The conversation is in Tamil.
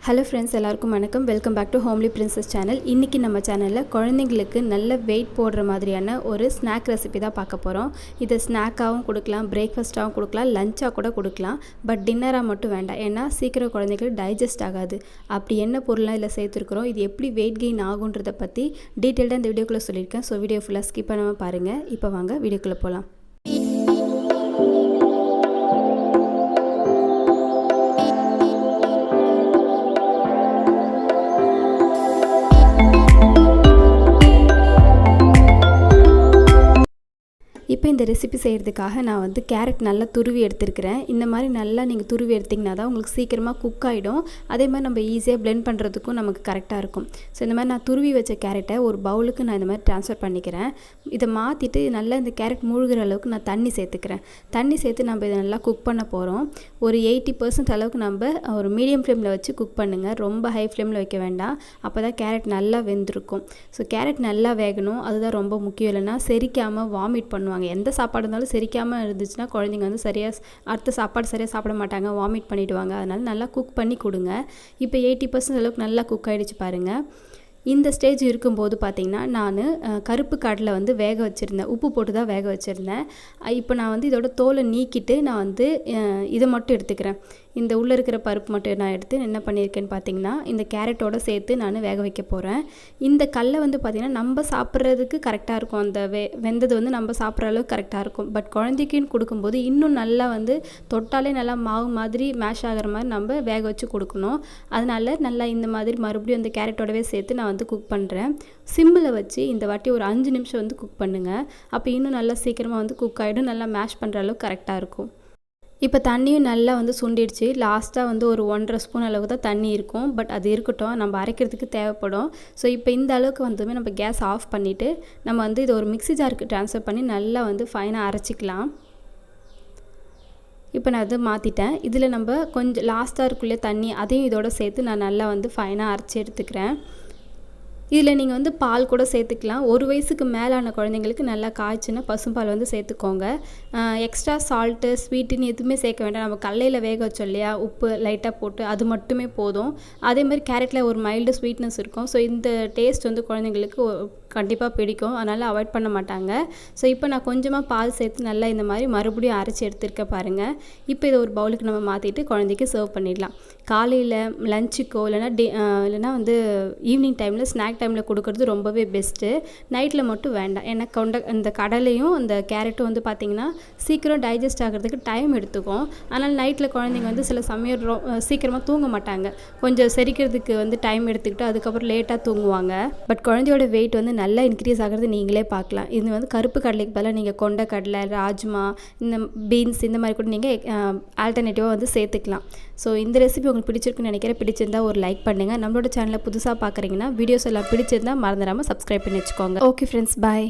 ஹலோ ஃப்ரெண்ட்ஸ், எல்லாருக்கும் வணக்கம். Welcome back to homely princess channel. இன்றைக்கி நம்ம சேனலில் குழந்தைங்களுக்கு நல்ல வெயிட் போடுற மாதிரியான ஒரு ஸ்நாக் ரெசிபி தான் பார்க்க போகிறோம். இதை ஸ்நாக்காகவும் கொடுக்கலாம், பிரேக்ஃபாஸ்ட்டாகவும் கொடுக்கலாம், லஞ்சாக கூட கொடுக்கலாம். பட் டின்னராக மட்டும் வேண்டாம், ஏன்னா சீக்கிரம் குழந்தைங்களுக்கு டைஜஸ்ட் ஆகாது. அப்படி என்ன பொருள்லாம் இதில் சேர்த்துருக்குறோம், இது எப்படி வெயிட் கெயின் ஆகுன்றதை பற்றி டீட்டெயில்டாக இந்த வீடியோக்குள்ளே சொல்லியிருக்கேன். ஸோ வீடியோ ஃபுல்லாக ஸ்கிப் பண்ணாமல் பாருங்கள். இப்போ வாங்க வீடியோக்குள்ளே போகலாம். இப்போ இந்த ரெசிபி செய்கிறதுக்காக நான் வந்து கேரட் நல்லா துருவி எடுத்துருக்கிறேன். இந்த மாதிரி நல்லா நீங்கள் துருவி எடுத்திங்கன்னா தான் உங்களுக்கு சீக்கிரமாக குக் ஆகிடும். அதே மாதிரி நம்ம ஈஸியாக பிளெண்ட் பண்ணுறதுக்கும் நமக்கு கரெக்டாக இருக்கும். ஸோ இந்த மாதிரி நான் துருவி வச்ச கேரட்டை ஒரு பவுலுக்கு நான் இந்த மாதிரி ட்ரான்ஸ்ஃபர் பண்ணிக்கிறேன். இதை மாற்றிட்டு நல்லா இந்த கேரட் மூழ்கிற அளவுக்கு நான் தண்ணி சேர்த்துக்கிறேன். தண்ணி சேர்த்து நம்ம இதை நல்லா குக் பண்ண போகிறோம். ஒரு 80% அளவுக்கு நம்ம ஒரு மீடியம் ஃப்ளேமில் வச்சு குக் பண்ணுங்கள். ரொம்ப ஹை ஃப்ளேமில் வைக்க வேண்டாம், அப்போ தான் கேரட் நல்லா வெந்திருக்கும். ஸோ கேரட் நல்லா வேகணும், அதுதான் ரொம்ப முக்கியம். இல்லைன்னா செரிக்காமல் வாமிட் பண்ணுவாங்க. எந்த சாப்பாடு இருந்தாலும் செரிக்காமல் இருந்துச்சுன்னா குழந்தைங்க வந்து அடுத்த சாப்பாடு சரியாக சாப்பிட மாட்டாங்க, வாமிட் பண்ணிவிடுவாங்க. அதனால் நல்லா குக் பண்ணி கொடுங்க. இப்போ 80% அளவுக்கு நல்லா குக் ஆகிடுச்சு பாருங்கள். இந்த ஸ்டேஜ் இருக்கும்போது பார்த்திங்கன்னா நான் கருப்பு கடலை வந்து வேக வச்சுருந்தேன், உப்பு போட்டு தான் வேக வச்சுருந்தேன். இப்போ நான் வந்து இதோட தோலை நீக்கிட்டு நான் வந்து இதை மட்டும் எடுத்துக்கிறேன். இந்த உள்ளே இருக்கிற பருப்பு மட்டும் நான் எடுத்து என்ன பண்ணியிருக்கேன்னு பார்த்தீங்கன்னா இந்த கேரட்டோடு சேர்த்து நான் வேக வைக்க போகிறேன். இந்த கடலை வந்து பார்த்திங்கன்னா நம்ம சாப்பிட்றதுக்கு கரெக்டாக இருக்கும், அந்த வெந்தது வந்து நம்ம சாப்பிட்ற அளவுக்கு கரெக்டாக இருக்கும். பட் குழந்தைக்குன்னு கொடுக்கும்போது இன்னும் நல்லா வந்து தொட்டாலே நல்லா மாவு மாதிரி மேஷ் ஆகிற மாதிரி நம்ம வேக வச்சு கொடுக்கணும். அதனால் நல்லா இந்த மாதிரி மறுபடியும் அந்த கேரட்டோடவே சேர்த்து நான் வந்து குக் பண்ணுறேன். சிம்மில் வச்சு இந்த வாட்டி ஒரு 5 நிமிஷம் வந்து குக் பண்ணுங்கள். அப்போ இன்னும் நல்லா சீக்கிரமாக வந்து குக் ஆகிடும், நல்லா மேஷ் பண்ணுற அளவுக்கு கரெக்டாக இருக்கும். இப்போ தண்ணியும் நல்லா வந்து சுண்டிடுச்சு. லாஸ்ட்டாக வந்து ஒரு 1.5 ஸ்பூன் அளவுக்கு தான் தண்ணி இருக்கும். பட் அது இருக்கட்டும், நம்ம அரைக்கிறதுக்கு தேவைப்படும். ஸோ இப்போ இந்த அளவுக்கு வந்ததுமே நம்ம கேஸ் ஆஃப் பண்ணிவிட்டு நம்ம வந்து இதை ஒரு மிக்ஸி ஜாருக்கு ட்ரான்ஸ்ஃபர் பண்ணி நல்லா வந்து ஃபைனாக அரைச்சிக்கலாம். இப்போ நான் அதை மாற்றிட்டேன். இதில் நம்ம கொஞ்சம் லாஸ்ட்டாக இருக்குள்ளே தண்ணி அதையும் இதோட சேர்த்து நான் நல்லா வந்து ஃபைனாக அரைச்சி எடுத்துக்கிறேன். இதில் நீங்கள் வந்து பால் கூட சேர்த்துக்கலாம். 1 வயசுக்கு மேலான குழந்தைங்களுக்கு நல்லா காய்ச்சினா பசும்பால் வந்து சேர்த்துக்கோங்க. எக்ஸ்ட்ரா சால்ட்டு ஸ்வீட்டுன்னு எதுவுமே சேர்க்க வேண்டாம். நம்ம கடலையில் வேக வச்சோம் இல்லையா, உப்பு லைட்டாக போட்டு அது மட்டுமே போதும். அதே மாதிரி கேரட்டில் ஒரு மைல்டு ஸ்வீட்னஸ் இருக்கும். ஸோ இந்த டேஸ்ட் வந்து குழந்தைங்களுக்கு கண்டிப்பாக பிடிக்கும், அதனால் அவாய்ட் பண்ண மாட்டாங்க. ஸோ இப்போ நான் கொஞ்சமாக பால் சேர்த்து நல்லா இந்த மாதிரி மறுபடியும் அரைச்சி எடுத்துருக்க பாருங்கள். இப்போ இதை ஒரு பவுலுக்கு நம்ம மாற்றிட்டு குழந்தைக்கு சர்வ் பண்ணிடலாம். காலையில் லஞ்சுக்கோ இல்லைனா வந்து ஈவினிங் டைமில் ஸ்நாக் டைமில் கொடுக்கறது ரொம்பவே பெஸ்ட்டு. நைட்டில் மட்டும் வேண்டாம், ஏன்னா இந்த கடலையும் அந்த கேரட்டும் வந்து பார்த்திங்கன்னா சீக்கிரம் டைஜஸ்ட் ஆகிறதுக்கு டைம் எடுத்துக்கும். அதனால் நைட்டில் குழந்தைங்க வந்து சில சமயம் சீக்கிரமாக தூங்க மாட்டாங்க, கொஞ்சம் செரிக்கிறதுக்கு வந்து டைம் எடுத்துக்கிட்டு அதுக்கப்புறம் லேட்டாக தூங்குவாங்க. பட் குழந்தையோட வெயிட் வந்து நல்லா இன்க்ரீஸ் ஆகிறது நீங்களே பார்க்கலாம். இது வந்து கருப்பு கடலைக்கு பதிலாக நீங்கள் கொண்ட கடலை, ராஜ்மா, இந்த பீன்ஸ் இந்த மாதிரி கூட நீங்கள் ஆல்டர்னேட்டிவாக வந்து சேர்த்துக்கலாம். ஸோ இந்த ரெசிபி உங்களுக்கு பிடிச்சிருக்குன்னு நினைக்கிறேன். பிடிச்சிருந்தா ஒரு லைக் பண்ணுங்கள். நம்மளோட சேனலை புதுசாக பார்க்குறீங்கன்னா வீடியோஸ் எல்லாம் பிடிச்சிருந்தால் மறந்துடாமல் சப்ஸ்கிரைப் பண்ணி வச்சுக்கோங்க. ஓகே ஃப்ரெண்ட்ஸ், பாய்.